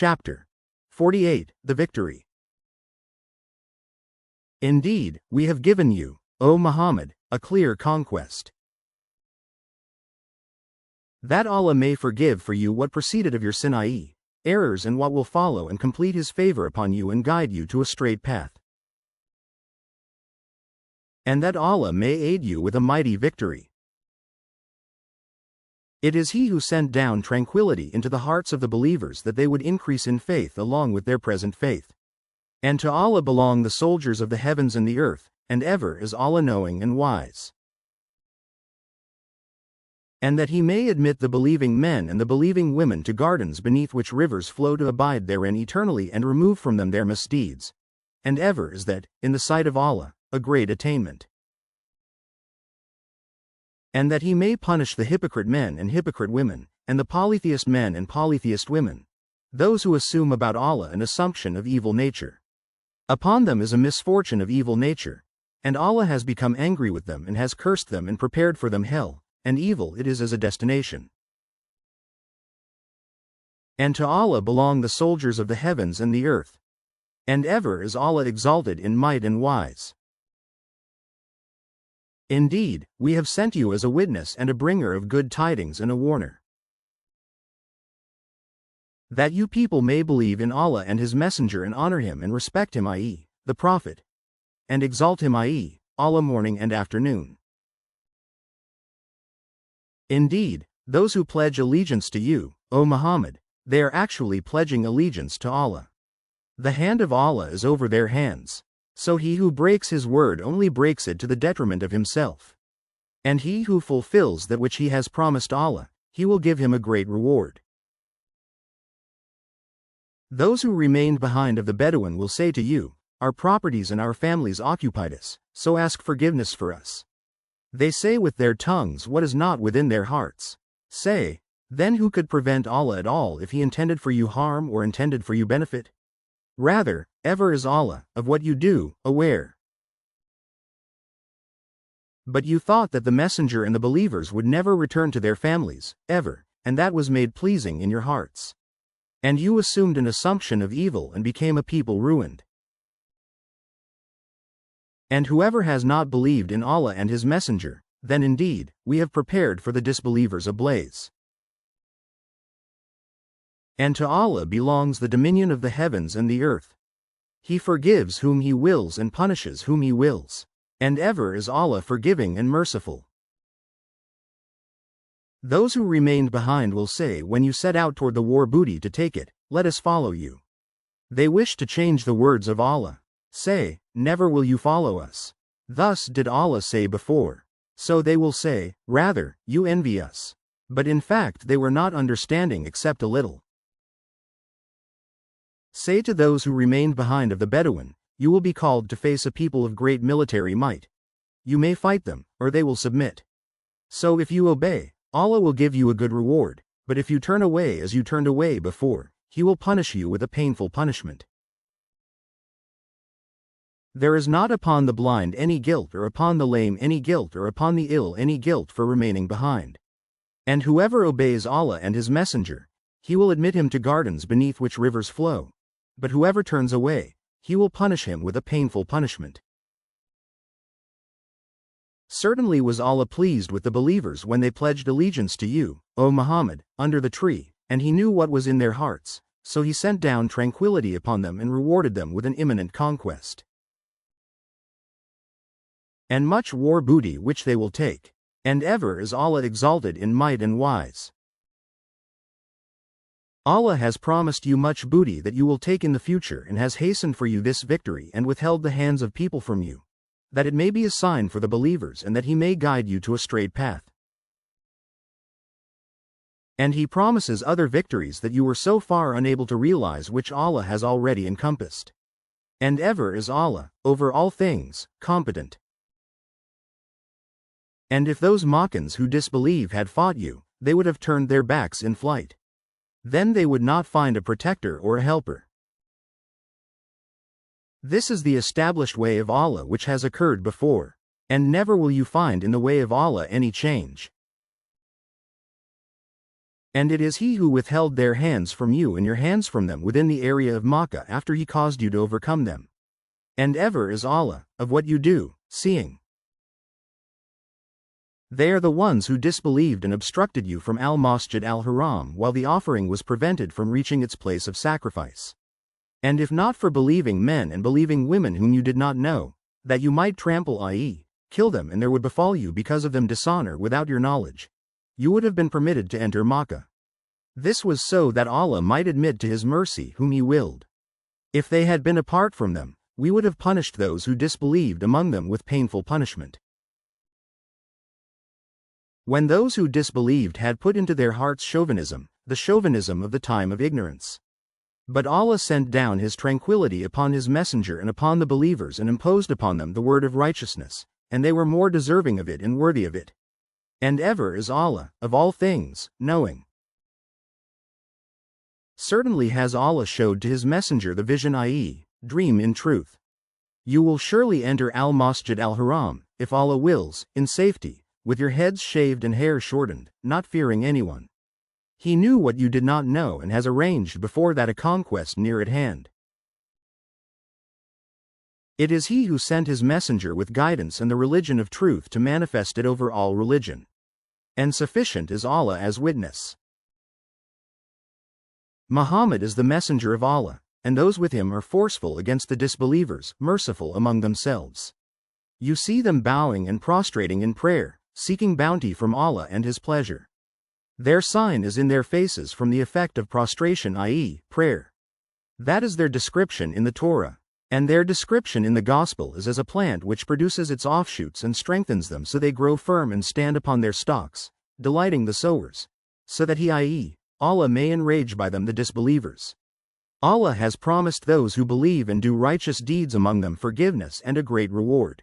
Chapter 48, The Victory. Indeed, we have given you, O Muhammad, a clear conquest. That Allah may forgive for you what preceded of your sin, i.e., errors, and what will follow, and complete His favor upon you and guide you to a straight path. And that Allah may aid you with a mighty victory. It is He who sent down tranquility into the hearts of the believers that they would increase in faith along with their present faith. And to Allah belong the soldiers of the heavens and the earth, and ever is Allah knowing and wise. And that He may admit the believing men and the believing women to gardens beneath which rivers flow to abide therein eternally and remove from them their misdeeds. And ever is that, in the sight of Allah, a great attainment. And that He may punish the hypocrite men and hypocrite women, and the polytheist men and polytheist women, those who assume about Allah an assumption of evil nature. Upon them is a misfortune of evil nature, and Allah has become angry with them and has cursed them and prepared for them hell, and evil it is as a destination. And to Allah belong the soldiers of the heavens and the earth. And ever is Allah exalted in might and wise. Indeed, we have sent you as a witness and a bringer of good tidings and a warner. That you people may believe in Allah and His Messenger and honor Him and respect Him, i.e., the Prophet, and exalt Him, i.e., Allah morning and afternoon. Indeed, those who pledge allegiance to you, O Muhammad, they are actually pledging allegiance to Allah. The hand of Allah is over their hands. So he who breaks his word only breaks it to the detriment of himself. And he who fulfills that which he has promised Allah, He will give him a great reward. Those who remained behind of the Bedouin will say to you, our properties and our families occupied us, so ask forgiveness for us. They say with their tongues what is not within their hearts. Say, then who could prevent Allah at all if He intended for you harm or intended for you benefit? Rather, ever is Allah, of what you do, aware. But you thought that the Messenger and the believers would never return to their families, ever, and that was made pleasing in your hearts. And you assumed an assumption of evil and became a people ruined. And whoever has not believed in Allah and His Messenger, then indeed, we have prepared for the disbelievers a blaze. And to Allah belongs the dominion of the heavens and the earth. He forgives whom He wills and punishes whom He wills. And ever is Allah forgiving and merciful. Those who remained behind will say when you set out toward the war booty to take it, let us follow you. They wish to change the words of Allah. Say, never will you follow us. Thus did Allah say before. So they will say, rather, you envy us. But in fact they were not understanding except a little. Say to those who remained behind of the Bedouin, you will be called to face a people of great military might. You may fight them, or they will submit. So if you obey, Allah will give you a good reward, but if you turn away as you turned away before, He will punish you with a painful punishment. There is not upon the blind any guilt, or upon the lame any guilt, or upon the ill any guilt for remaining behind. And whoever obeys Allah and His Messenger, He will admit him to gardens beneath which rivers flow. But whoever turns away, He will punish him with a painful punishment. Certainly was Allah pleased with the believers when they pledged allegiance to you, O Muhammad, under the tree, and He knew what was in their hearts, so He sent down tranquility upon them and rewarded them with an imminent conquest. And much war booty which they will take. And ever is Allah exalted in might and wise. Allah has promised you much booty that you will take in the future and has hastened for you this victory and withheld the hands of people from you, that it may be a sign for the believers and that He may guide you to a straight path. And He promises other victories that you were so far unable to realize which Allah has already encompassed. And ever is Allah, over all things, competent. And if those Makkans who disbelieve had fought you, they would have turned their backs in flight. Then they would not find a protector or a helper. This is the established way of Allah which has occurred before, and never will you find in the way of Allah any change. And it is He who withheld their hands from you and your hands from them within the area of Makkah after He caused you to overcome them. And ever is Allah, of what you do, seeing. They are the ones who disbelieved and obstructed you from al-Masjid al-Haram while the offering was prevented from reaching its place of sacrifice. And if not for believing men and believing women whom you did not know, that you might trample, i.e., kill them, and there would befall you because of them dishonor without your knowledge, you would have been permitted to enter Makkah. This was so that Allah might admit to His mercy whom He willed. If they had been apart from them, we would have punished those who disbelieved among them with painful punishment. When those who disbelieved had put into their hearts chauvinism, the chauvinism of the time of ignorance. But Allah sent down His tranquility upon His messenger and upon the believers and imposed upon them the word of righteousness, and they were more deserving of it and worthy of it. And ever is Allah, of all things, knowing. Certainly has Allah showed to His messenger the vision, i.e., dream in truth. You will surely enter al-Masjid al-Haram, if Allah wills, in safety, with your heads shaved and hair shortened, not fearing anyone. He knew what you did not know and has arranged before that a conquest near at hand. It is He who sent His messenger with guidance and the religion of truth to manifest it over all religion. And sufficient is Allah as witness. Muhammad is the messenger of Allah, and those with him are forceful against the disbelievers, merciful among themselves. You see them bowing and prostrating in prayer, seeking bounty from Allah and His pleasure. Their sign is in their faces from the effect of prostration, i.e., prayer. That is their description in the Torah, and their description in the Gospel is as a plant which produces its offshoots and strengthens them so they grow firm and stand upon their stalks, delighting the sowers, so that He, i.e., Allah, may enrage by them the disbelievers. Allah has promised those who believe and do righteous deeds among them forgiveness and a great reward.